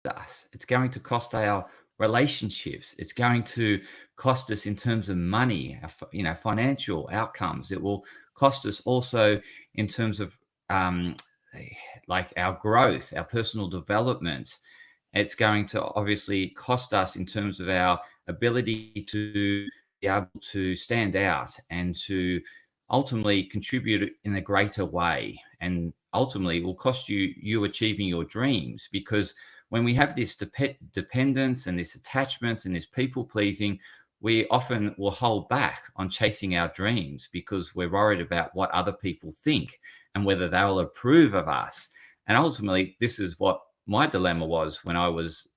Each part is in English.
us. It's going to cost our relationships. It's going to cost us in terms of money, financial outcomes. It will cost us also in terms of um, like our growth, our personal development. It's going to obviously cost us in terms of our ability to be able to stand out and to ultimately contribute in a greater way. And ultimately, it will cost you achieving your dreams, because when we have this dependence and this attachment and this people pleasing, we often will hold back on chasing our dreams because we're worried about what other people think and whether they'll approve of us. And ultimately, this is what my dilemma was when I was,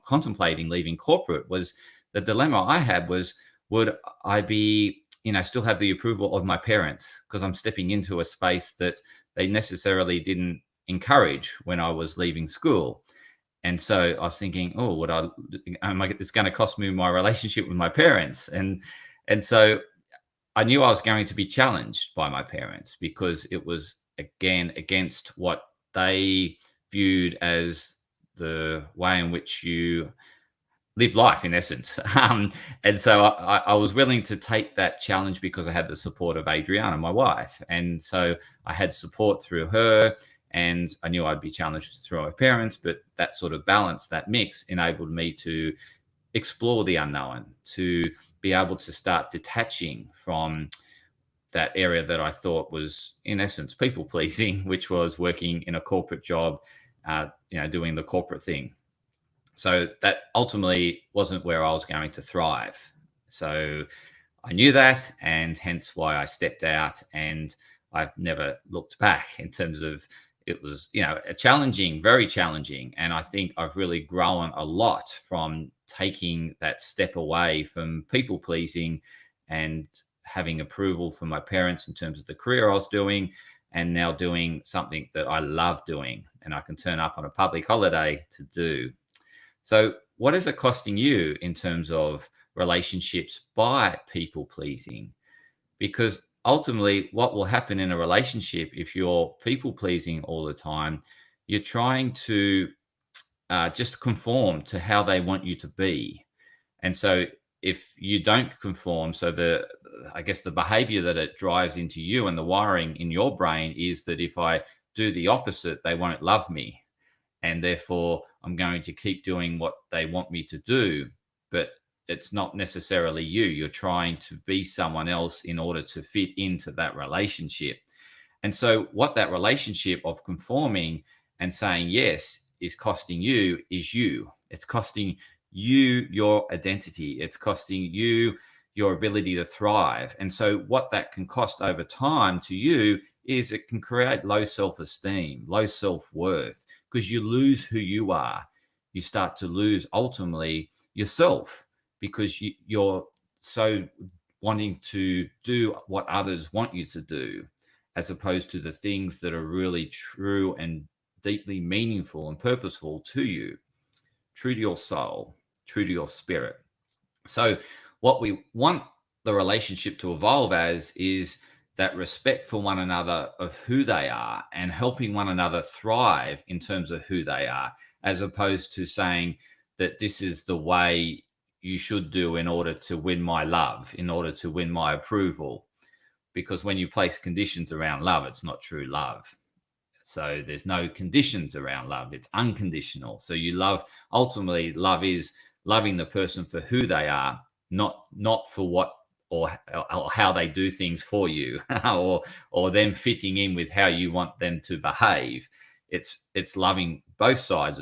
contemplating leaving corporate. Was the dilemma I had was, would I be, still have the approval of my parents, because I'm stepping into a space that they necessarily didn't encourage when I was leaving school. And so I was thinking, oh, it's going to cost me my relationship with my parents. And so I knew I was going to be challenged by my parents, because it was again against what they viewed as the way in which you live life, in essence. And so I was willing to take that challenge because I had the support of Adriana, my wife. And so I had support through her, and I knew I'd be challenged through my parents, but that sort of balance, that mix, enabled me to explore the unknown, to be able to start detaching from that area that I thought was, in essence, people pleasing, which was working in a corporate job, doing the corporate thing. So that ultimately wasn't where I was going to thrive. So I knew that, and hence why I stepped out, and I've never looked back. In terms of, it was, a challenging, very challenging. And I think I've really grown a lot from taking that step away from people pleasing and having approval from my parents in terms of the career I was doing, and now doing something that I love doing and I can turn up on a public holiday to do. So what is it costing you in terms of relationships by people pleasing? Because ultimately, what will happen in a relationship if you're people pleasing all the time, you're trying to just conform to how they want you to be. And so if you don't conform, so I guess the behavior that it drives into you and the wiring in your brain is that if I do the opposite, they won't love me. And therefore, I'm going to keep doing what they want me to do. But it's not necessarily you. You're trying to be someone else in order to fit into that relationship. And so what that relationship of conforming and saying yes is costing you is you. It's costing you your identity. It's costing you your ability to thrive. And so what that can cost over time to you is it can create low self-esteem, low self-worth, because you lose who you are. You start to lose ultimately yourself, because you're so wanting to do what others want you to do, as opposed to the things that are really true and deeply meaningful and purposeful to you, true to your soul, true to your spirit. So what we want the relationship to evolve as is that respect for one another of who they are, and helping one another thrive in terms of who they are, as opposed to saying that this is the way you should do in order to win my love, in order to win my approval. Because when you place conditions around love, it's not true love. So there's no conditions around love. It's unconditional. So you love, ultimately, love is loving the person for who they are, not for what or how they do things for you, or them fitting in with how you want them to behave. It's loving both sides